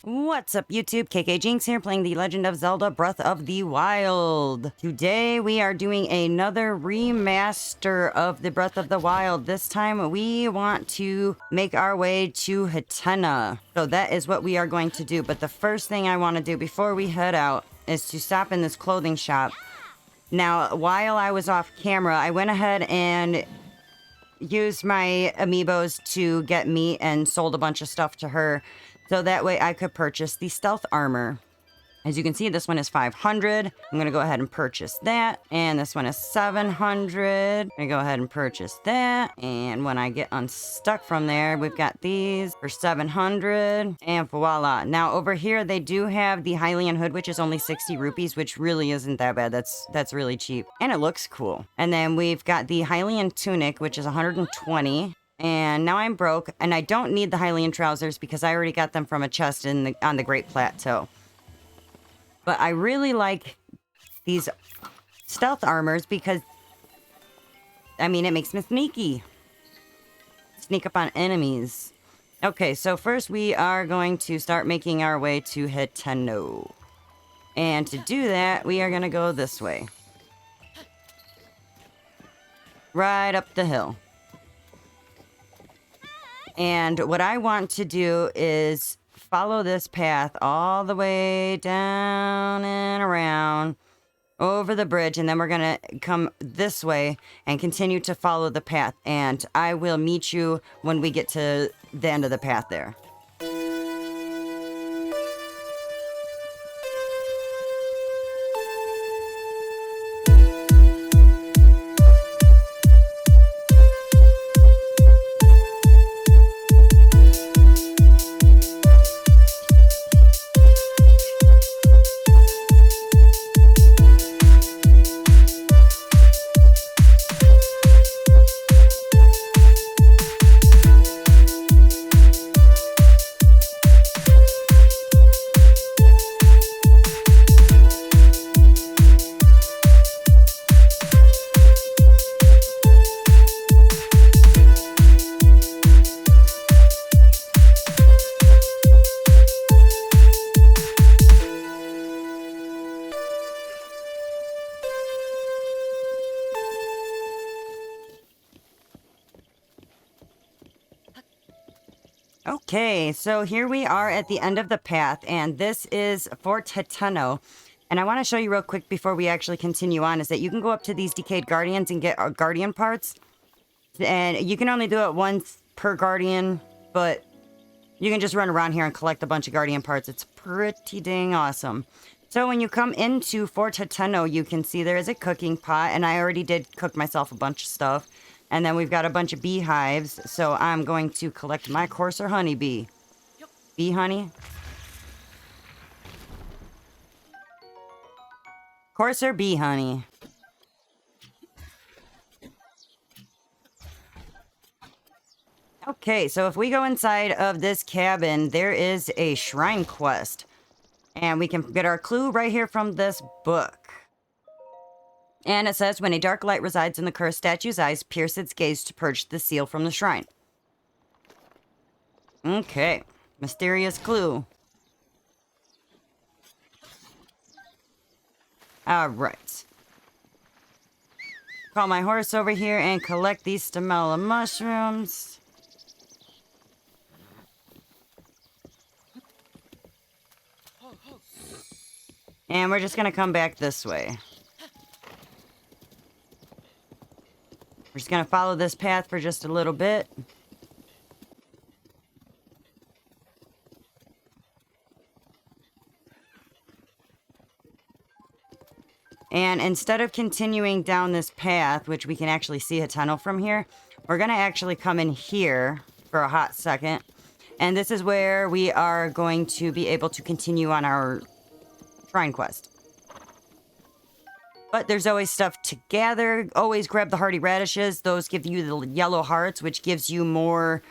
What's up, YouTube? KKjinxx here, playing The Legend of Zelda Breath of the Wild. Today, we are doing another remaster of the Breath of the Wild. This time, we want to make our way to Hateno. So that is what we are going to do. But the first thing I want to do before we head out is to stop in this clothing shop. Now, while I was off camera, I went ahead and used my amiibos to get meat and sold a bunch of stuff to her. So that way I could purchase the stealth armor. As you can see, this one is 500. I'm going to go ahead and purchase that. And this one is 700. I'm going to go ahead and purchase that. And when I get unstuck from there, we've got these for 700. And voila. Now over here, they do have the Hylian hood, which is only 60 rupees, which really isn't that bad. That's really cheap. And it looks cool. And then we've got the Hylian tunic, which is 120. And now I'm broke, and I don't need the Hylian trousers because I already got them from a chest on the Great Plateau. But I really like these stealth armors because, I mean, it makes me sneaky. Sneak up on enemies. Okay, so first we are going to start making our way to Hateno. And to do that, we are going to go this way. Right up the hill. And what I want to do is follow this path all the way down and around over the bridge. And then we're going to come this way and continue to follow the path. And I will meet you when we get to the end of the path there. Okay, so here we are at the end of the path, and this is Fort Hateno. And I want to show you real quick before we actually continue on, is that you can go up to these decayed guardians and get guardian parts. And you can only do it once per guardian, but you can just run around here and collect a bunch of guardian parts. It's pretty dang awesome. So when you come into Fort Hateno, you can see there is a cooking pot, and I already did cook myself a bunch of stuff. And then we've got a bunch of beehives, so I'm going to collect my courser honeybee. Bee honey? Courser bee honey. Okay, so if we go inside of this cabin, there is a shrine quest. And we can get our clue right here from this book. And it says, when a dark light resides in the cursed statue's eyes, pierce its gaze to purge the seal from the shrine. Okay. Mysterious clue. Alright. Call my horse over here and collect these stamella mushrooms. And we're just going to come back this way. We're just going to follow this path for just a little bit. And instead of continuing down this path, which we can actually see Hateno from here, we're going to actually come in here for a hot second. And this is where we are going to be able to continue on our shrine quest. But there's always stuff to gather. Always grab the hardy radishes. Those give you the yellow hearts, which gives you more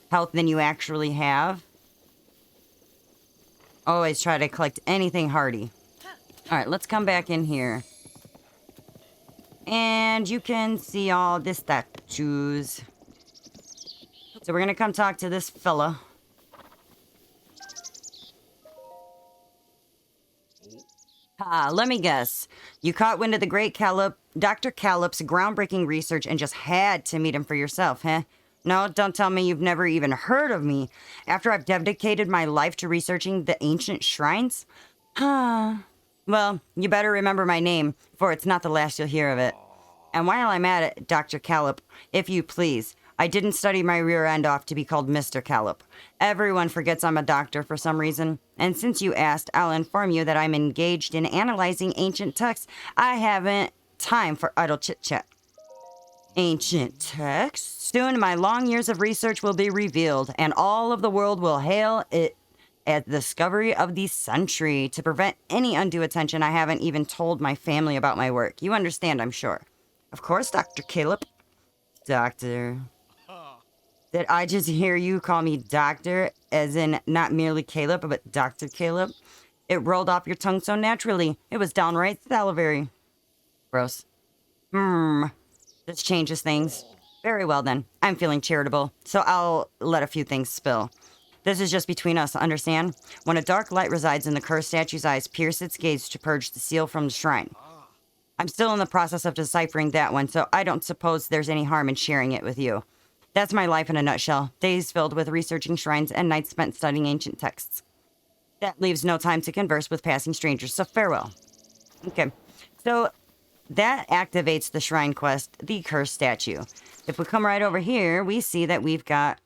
health than you actually have. Always try to collect anything hardy. Alright, let's come back in here. And you can see all the statues. So we're going to come talk to this fella. Let me guess. You caught wind of the great Dr. Callup's groundbreaking research and just had to meet him for yourself, huh? No, don't tell me you've never even heard of me after I've dedicated my life to researching the ancient shrines? Well, you better remember my name, for it's not the last you'll hear of it. And while I'm at it, Dr. Callup, if you please, I didn't study my rear end off to be called Mr. Callup. Everyone forgets I'm a doctor for some reason. And since you asked, I'll inform you that I'm engaged in analyzing ancient texts. I haven't time for idle chit-chat. Ancient texts? Soon my long years of research will be revealed, and all of the world will hail it as the discovery of the century. To prevent any undue attention, I haven't even told my family about my work. You understand, I'm sure. Of course, Dr. Caleb. Doctor. Did I just hear you call me doctor, as in not merely Caleb, but Dr. Caleb? It rolled off your tongue so naturally. It was downright salivary. Gross. This changes things. Very well then. I'm feeling charitable, so I'll let a few things spill. This is just between us, understand? When a dark light resides in the cursed statue's eyes, pierce its gaze to purge the seal from the shrine. I'm still in the process of deciphering that one, so I don't suppose there's any harm in sharing it with you. That's my life in a nutshell. Days filled with researching shrines and nights spent studying ancient texts. That leaves no time to converse with passing strangers, so farewell. Okay, so that activates the shrine quest, the cursed statue. If we come right over here, we see that we've got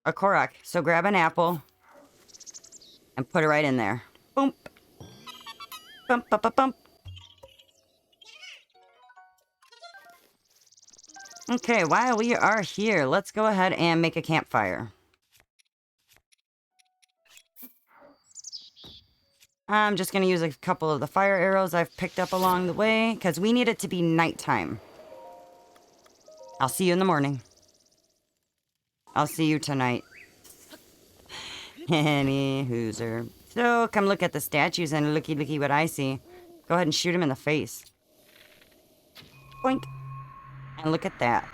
a Korok. So grab an apple and put it right in there. Boom. Bump, bump, bump, bump. Okay, while we are here, let's go ahead and make a campfire. I'm just going to use a couple of the fire arrows I've picked up along the way, because we need it to be nighttime. I'll see you in the morning. I'll see you tonight. Any hooser. So, come look at the statues and looky what I see. Go ahead and shoot him in the face. Boink. And look at that.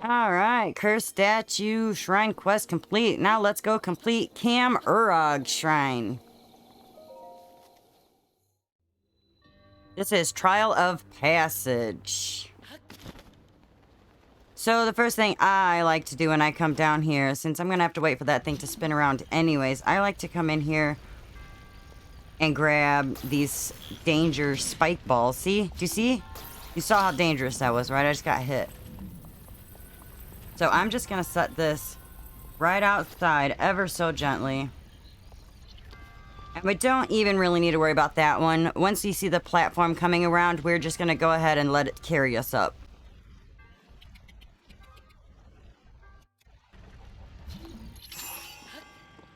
Alright, cursed statue shrine quest complete. Now let's go complete Kam Urog Shrine. This is Trial of Passage. So the first thing I like to do when I come down here, since I'm going to have to wait for that thing to spin around anyways, I like to come in here and grab these danger spike balls. See? Do you see? You saw how dangerous that was, right? I just got hit. So I'm just going to set this right outside ever so gently. And we don't even really need to worry about that one. Once you see the platform coming around, we're just going to go ahead and let it carry us up.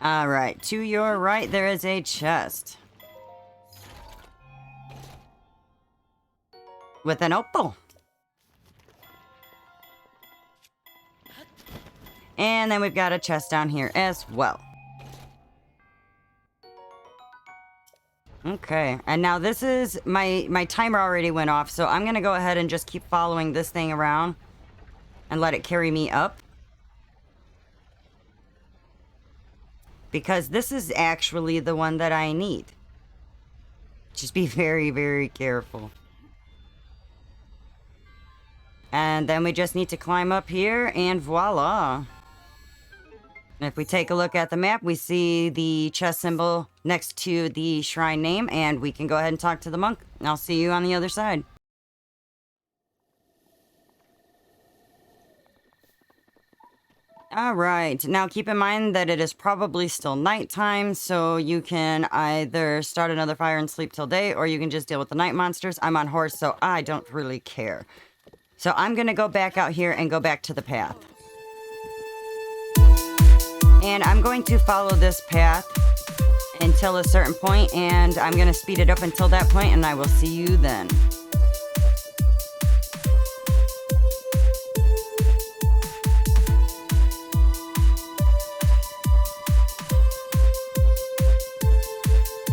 Alright, to your right there is a chest. With an opal. And then we've got a chest down here as well. Okay, and now this is, my timer already went off, so I'm gonna go ahead and just keep following this thing around and let it carry me up. Because this is actually the one that I need. Just be very, very careful. And then we just need to climb up here, and voila. And if we take a look at the map, we see the chest symbol next to the shrine name, and we can go ahead and talk to the monk. I'll see you on the other side. Alright, now keep in mind that it is probably still nighttime, so you can either start another fire and sleep till day, or you can just deal with the night monsters. I'm on horse, so I don't really care. So I'm gonna go back out here and go back to the path. And I'm going to follow this path until a certain point, and I'm gonna speed it up until that point, and I will see you then.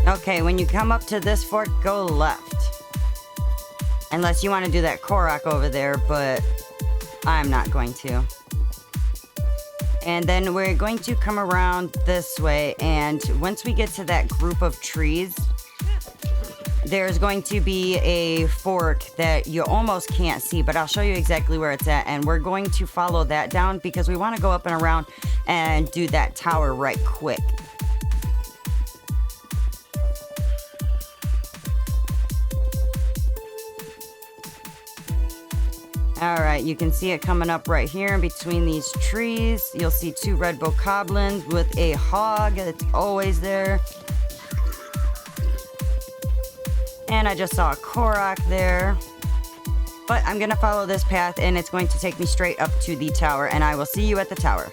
Okay, when you come up to this fort, go left. Unless you want to do that Korok over there, but I'm not going to. And then we're going to come around this way, and once we get to that group of trees, there's going to be a fork that you almost can't see, but I'll show you exactly where it's at, and we're going to follow that down because we want to go up and around and do that tower right quick. Alright, you can see it coming up right here in between these trees. You'll see 2 red bokoblins with a hog that's always there. And I just saw a Korok there. But I'm going to follow this path and it's going to take me straight up to the tower, and I will see you at the tower.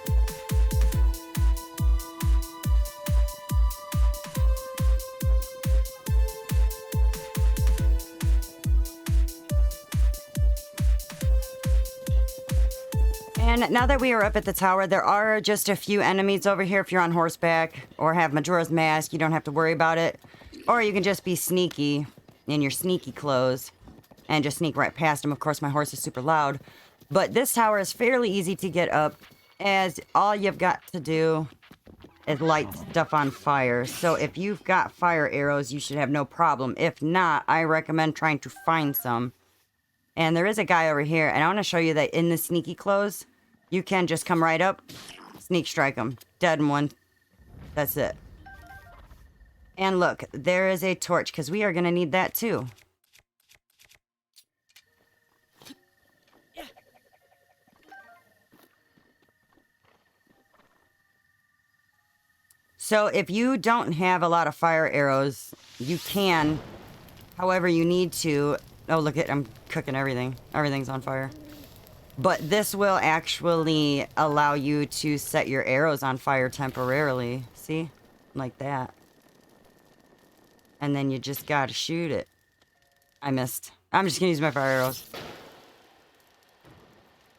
And now that we are up at the tower, there are just a few enemies over here. If you're on horseback or have Majora's Mask, you don't have to worry about it. Or you can just be sneaky in your sneaky clothes and just sneak right past them. Of course, my horse is super loud. But this tower is fairly easy to get up, as all you've got to do is light stuff on fire. So if you've got fire arrows, you should have no problem. If not, I recommend trying to find some. And there is a guy over here, and I want to show you that in the sneaky clothes, you can just come right up, sneak strike him. Dead one. That's it. And look, there is a torch, because we are going to need that too. So if you don't have a lot of fire arrows, you can, however you need to. Oh, look at, I'm cooking everything. Everything's on fire. But this will actually allow you to set your arrows on fire temporarily. See? Like that. And then you just gotta shoot it. I missed. I'm just gonna use my fire arrows.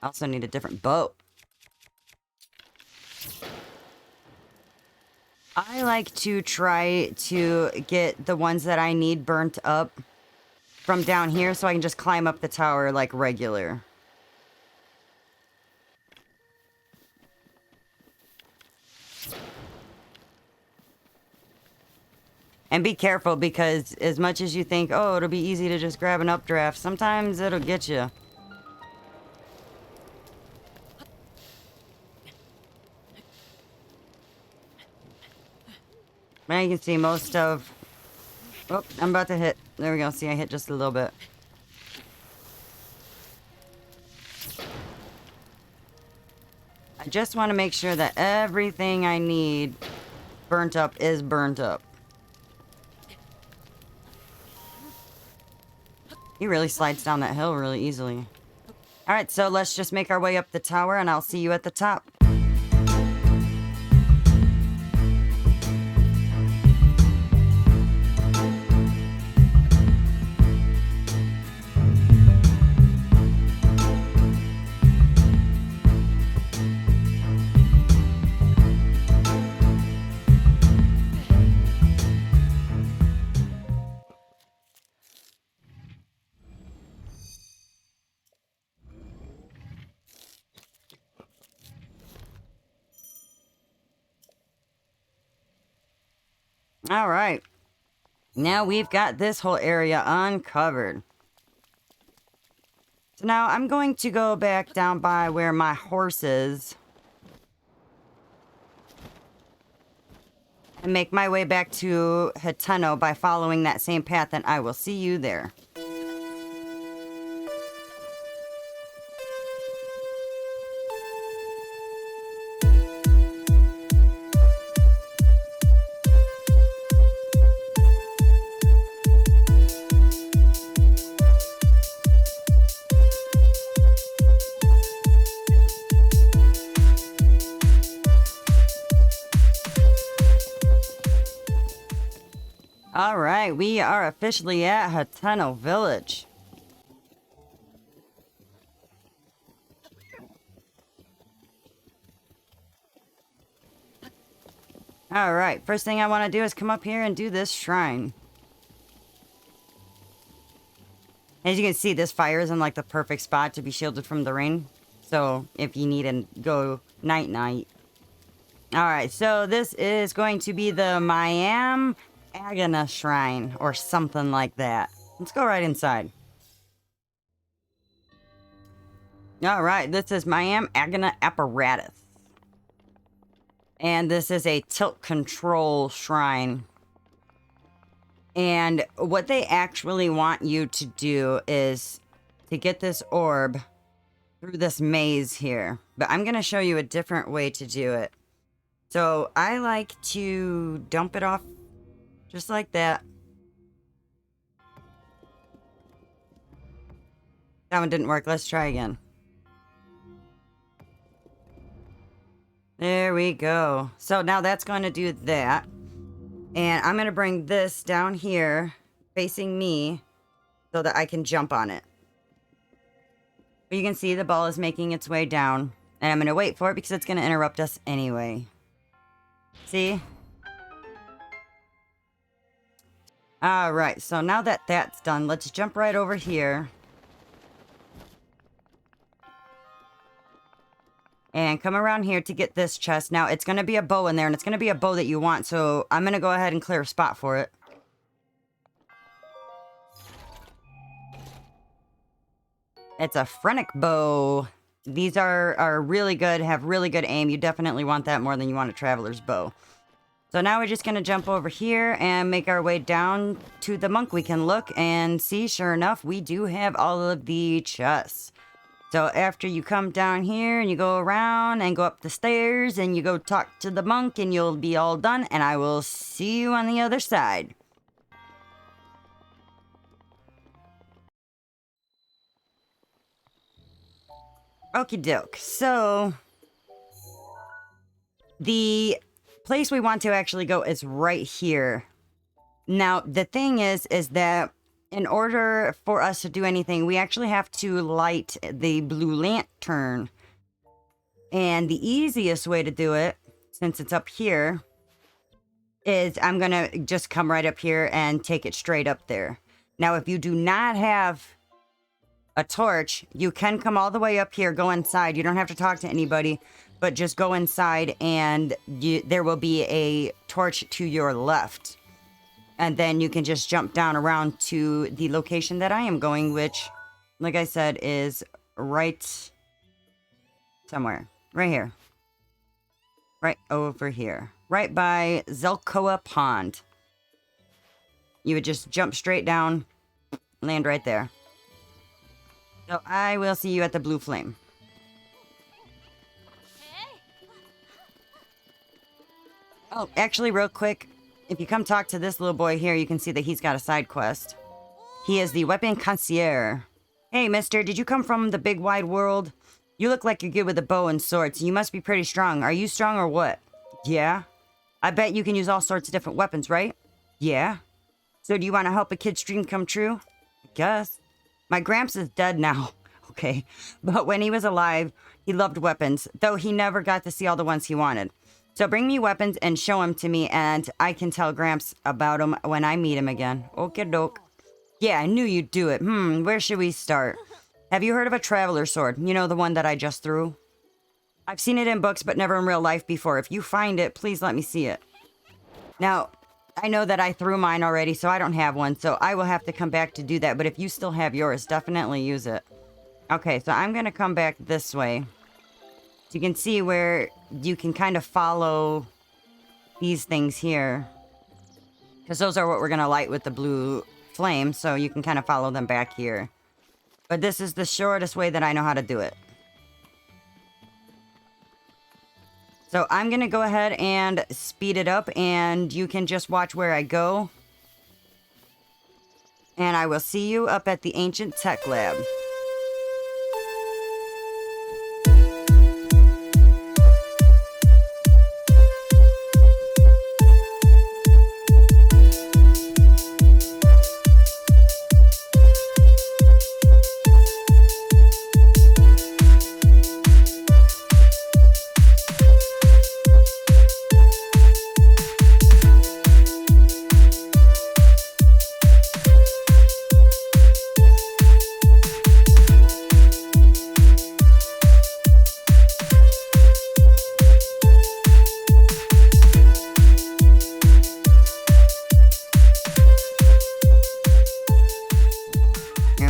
I also need a different bow. I like to try to get the ones that I need burnt up from down here so I can just climb up the tower like regular. And be careful, because as much as you think, oh, it'll be easy to just grab an updraft, sometimes it'll get you. Now you can see most of... Oh, I'm about to hit. There we go. See, I hit just a little bit. I just want to make sure that everything I need burnt up is burnt up. He really slides down that hill really easily. Alright, so let's just make our way up the tower, and I'll see you at the top. All right. Now we've got this whole area uncovered. So now I'm going to go back down by where my horse is. And make my way back to Hateno by following that same path, and I will see you there. Alright, we are officially at Hateno Village. Alright, first thing I want to do is come up here and do this shrine. As you can see, this fire is in like the perfect spot to be shielded from the rain. So if you need to go night-night. Alright, so this is going to be the Myahm Agana Shrine, or something like that. Let's go right inside. Alright, this is Myahm Agana Apparatus. And this is a tilt control shrine. And what they actually want you to do is to get this orb through this maze here. But I'm going to show you a different way to do it. So I like to dump it off just like that. That one didn't work. Let's try again. There we go. So now that's going to do that. And I'm going to bring this down here facing me so that I can jump on it. But you can see the ball is making its way down. And I'm going to wait for it because it's going to interrupt us anyway. See? Alright, so now that that's done, let's jump right over here. And come around here to get this chest. Now, it's going to be a bow in there, and it's going to be a bow that you want, so I'm going to go ahead and clear a spot for it. It's a Phrenic bow. These are really good, have really good aim. You definitely want that more than you want a Traveler's bow. So now we're just going to jump over here and make our way down to the monk. We can look and see, sure enough, we do have all of the chests. So after you come down here and you go around and go up the stairs and you go talk to the monk and you'll be all done, and I will see you on the other side. Okie doke. So the place we want to actually go is right here. Now the thing is that in order for us to do anything, we actually have to light the blue lantern. And the easiest way to do it, since it's up here, is I'm going to just come right up here and take it straight up there. Now, if you do not have a torch, you can come all the way up here, go inside. You don't have to talk to anybody, but just go inside and there will be a torch to your left. And then you can just jump down around to the location that I am going, which, like I said, is right somewhere. Right here. Right over here. Right by Zelkoa Pond. You would just jump straight down, land right there. So I will see you at the blue flame. Oh, actually, real quick. If you come talk to this little boy here, you can see that he's got a side quest. He is the Weapon Connoisseur. Hey, mister, did you come from the big wide world? You look like you're good with a bow and swords. You must be pretty strong. Are you strong or what? Yeah. I bet you can use all sorts of different weapons, right? Yeah. So do you want to help a kid's dream come true? I guess. My Gramps is dead now. Okay. But when he was alive, he loved weapons, though he never got to see all the ones he wanted. So bring me weapons and show them to me, and I can tell Gramps about them when I meet him again. Okie doke. Yeah, I knew you'd do it. Where should we start? Have you heard of a Traveler's sword? You know, the one that I just threw? I've seen it in books, but never in real life before. If you find it, please let me see it. Now, I know that I threw mine already, so I don't have one, so I will have to come back to do that. But if you still have yours, definitely use it. Okay, so I'm going to come back this way. So you can see where you can kind of follow these things here. Because those are what we're going to light with the blue flame, so you can kind of follow them back here. But this is the shortest way that I know how to do it. So I'm going to go ahead and speed it up, and you can just watch where I go. And I will see you up at the Ancient Tech Lab.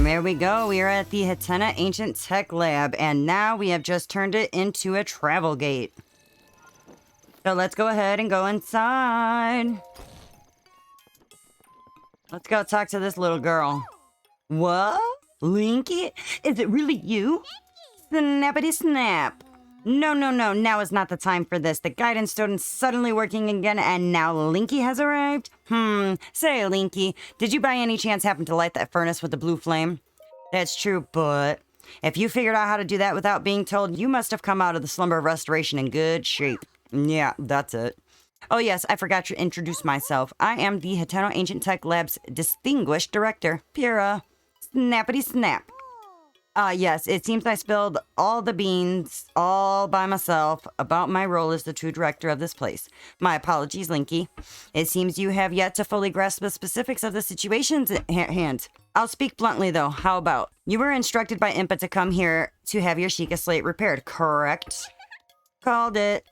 There we go. We are at the Hateno Ancient Tech Lab, and now we have just turned it into a travel gate. So let's go ahead and go inside. Let's go talk to this little girl. What? Linky? Is it really you? Snappity snap. No, now is not the time for this. The guidance stone is suddenly working again, and now Linky has arrived? Say, Linky, did you by any chance happen to light that furnace with the blue flame? That's true, but if you figured out how to do that without being told, you must have come out of the slumber of restoration in good shape. Yeah, that's it. Oh yes, I forgot to introduce myself. I am the Hateno Ancient Tech Lab's distinguished director, Pyrrha. Snappity snap. Yes, it seems I spilled all the beans all by myself about my role as the true director of this place. My apologies, Linky. It seems you have yet to fully grasp the specifics of the situations at hand. I'll speak bluntly, though. How about? You were instructed by Impa to come here to have your Shekiah Slate repaired, correct? Called it.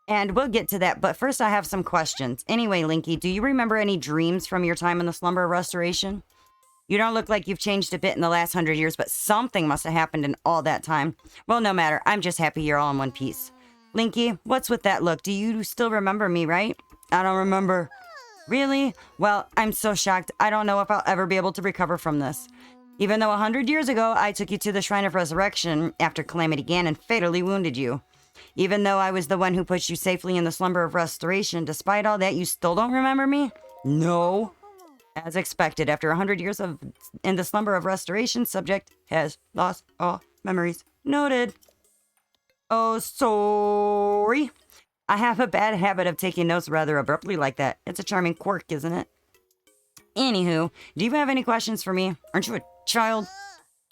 And we'll get to that, but first I have some questions. Anyway, Linky, do you remember any dreams from your time in the slumber of restoration? You don't look like you've changed a bit in the last 100 years, but something must have happened in all that time. Well, no matter. I'm just happy you're all in one piece. Linky, what's with that look? Do you still remember me, right? I don't remember. Really? Well, I'm so shocked. I don't know if I'll ever be able to recover from this. Even though 100 years ago, I took you to the Shrine of Resurrection after Calamity Ganon and fatally wounded you. Even though I was the one who put you safely in the slumber of restoration, despite all that, you still don't remember me? No. As expected, after 100 years in the slumber of restoration, subject has lost all memories. Noted. Oh, sorry. I have a bad habit of taking notes rather abruptly like that. It's a charming quirk, isn't it? Anywho, do you have any questions for me? Aren't you a child?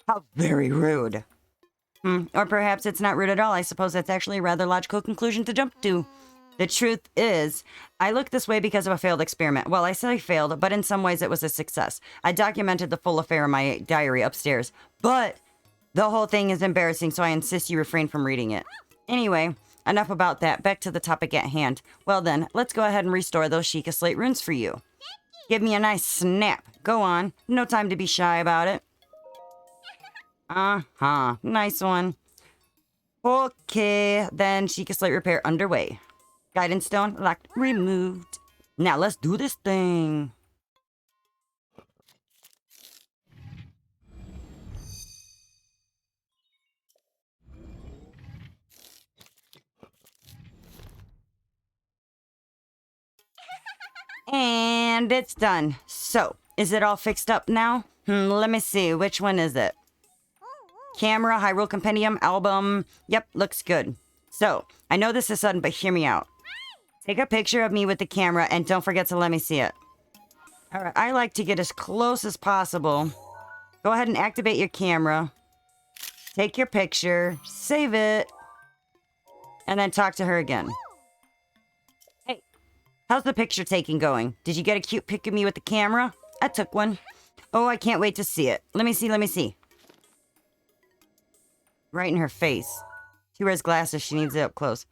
How very rude. Or perhaps it's not rude at all. I suppose that's actually a rather logical conclusion to jump to. The truth is, I look this way because of a failed experiment. Well, I say failed, but in some ways it was a success. I documented the full affair in my diary upstairs, but the whole thing is embarrassing, so I insist you refrain from reading it. Anyway, enough about that. Back to the topic at hand. Well then, let's go ahead and restore those Shekiah Slate runes for you. Give me a nice snap. Go on. No time to be shy about it. Nice one. Okay, then Shekiah Slate repair underway. Guidance stone locked, removed. Now let's do this thing. And it's done. So, is it all fixed up now? Let me see. Which one is it? Camera, Hyrule Compendium, album. Yep, looks good. So, I know this is sudden, but hear me out. Take a picture of me with the camera and don't forget to let me see it. Alright, I like to get as close as possible. Go ahead and activate your camera. Take your picture, save it, and then talk to her again. Hey, how's the picture taking going? Did you get a cute pic of me with the camera? I took one. Oh, I can't wait to see it. Let me see. Right in her face. She wears glasses, she needs it up close.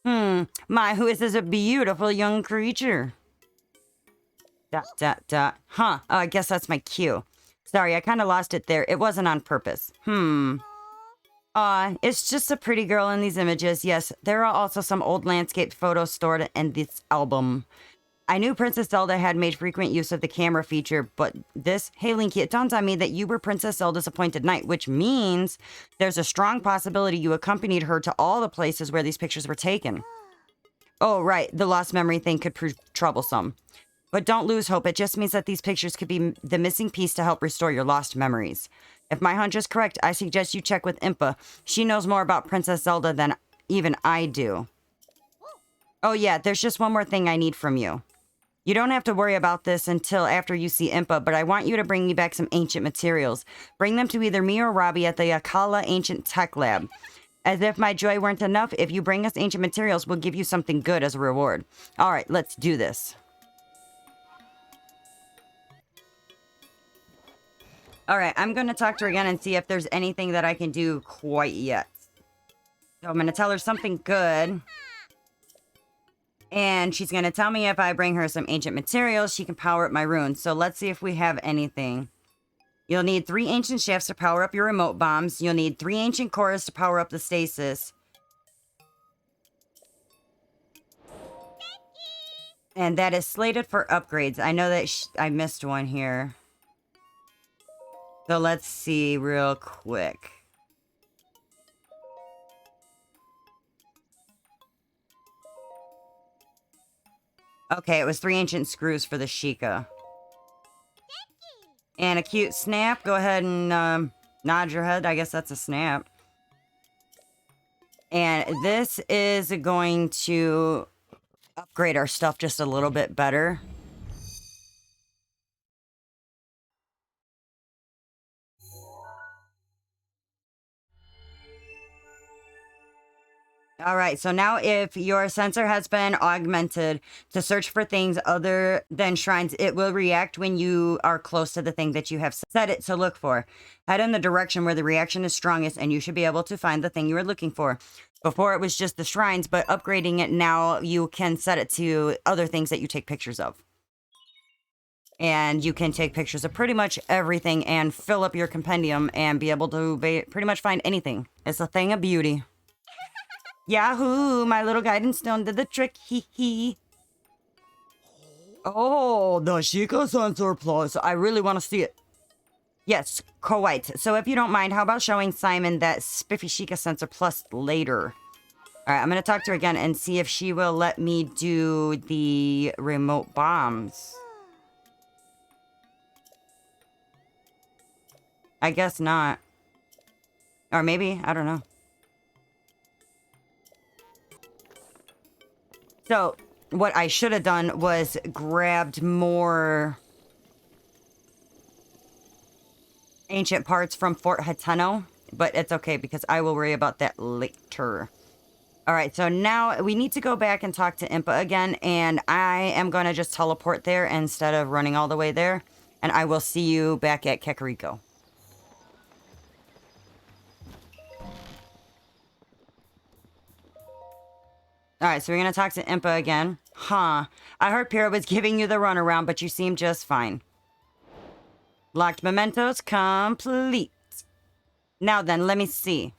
Who is this a beautiful young creature? ... Huh, oh, I guess that's my cue. Sorry, I kind of lost it there. It wasn't on purpose. It's just a pretty girl in these images. Yes, there are also some old landscape photos stored in this album. I knew Princess Zelda had made frequent use of the camera feature, but this... Hey, Linky, it dawns on me that you were Princess Zelda's appointed knight, which means there's a strong possibility you accompanied her to all the places where these pictures were taken. Oh, right, the lost memory thing could prove troublesome. But don't lose hope, it just means that these pictures could be the missing piece to help restore your lost memories. If my hunch is correct, I suggest you check with Impa. She knows more about Princess Zelda than even I do. Oh yeah, there's just one more thing I need from you. You don't have to worry about this until after you see Impa, but I want you to bring me back some ancient materials. Bring them to either me or Robbie at the Akala Ancient Tech Lab. As if my joy weren't enough, if you bring us ancient materials, we'll give you something good as a reward. Alright, let's do this. Alright, I'm going to talk to her again and see if there's anything that I can do quite yet. So I'm going to tell her something good. And she's going to tell me if I bring her some ancient materials, she can power up my runes. So let's see if we have anything. You'll need 3 ancient shafts to power up your remote bombs. You'll need 3 ancient cores to power up the stasis. And that is slated for upgrades. I know that I missed one here. So let's see real quick. Okay, it was 3 ancient screws for the Shekiah. And a cute snap. Go ahead and nod your head. I guess that's a snap. And this is going to upgrade our stuff just a little bit better. All right, so now if your sensor has been augmented to search for things other than shrines, it will react when you are close to the thing that you have set it to look for. Head in the direction where the reaction is strongest, and you should be able to find the thing you are looking for. Before it was just the shrines, but upgrading it now, you can set it to other things that you take pictures of. And you can take pictures of pretty much everything and fill up your compendium and be able to pretty much find anything. It's a thing of beauty. Yahoo! My little guidance stone did the trick. Hee hee. Oh, the Shekiah sensor plus. I really want to see it. Yes, quite. So if you don't mind, how about showing Simon that spiffy Shekiah sensor plus later? All right, I'm going to talk to her again and see if she will let me do the remote bombs. I guess not. Or maybe, I don't know. So, what I should have done was grabbed more ancient parts from Fort Hateno, but it's okay because I will worry about that later. All right, so now we need to go back and talk to Impa again, and I am going to just teleport there instead of running all the way there, and I will see you back at Kakariko. Alright, so we're gonna talk to Impa again. Huh. I heard Pyrrha was giving you the runaround, but you seem just fine. Locked mementos complete. Now then, let me see.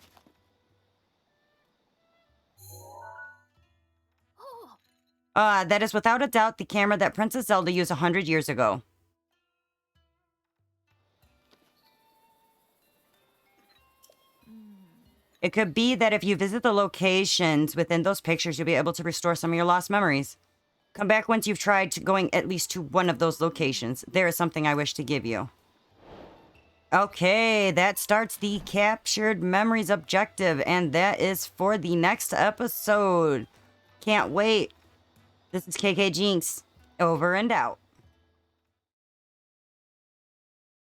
That is without a doubt the camera that Princess Zelda used 100 years ago. It could be that if you visit the locations within those pictures, you'll be able to restore some of your lost memories. Come back once you've tried going at least to one of those locations. There is something I wish to give you. Okay, that starts the Captured Memories objective, and that is for the next episode. Can't wait. This is KKjinxx, over and out.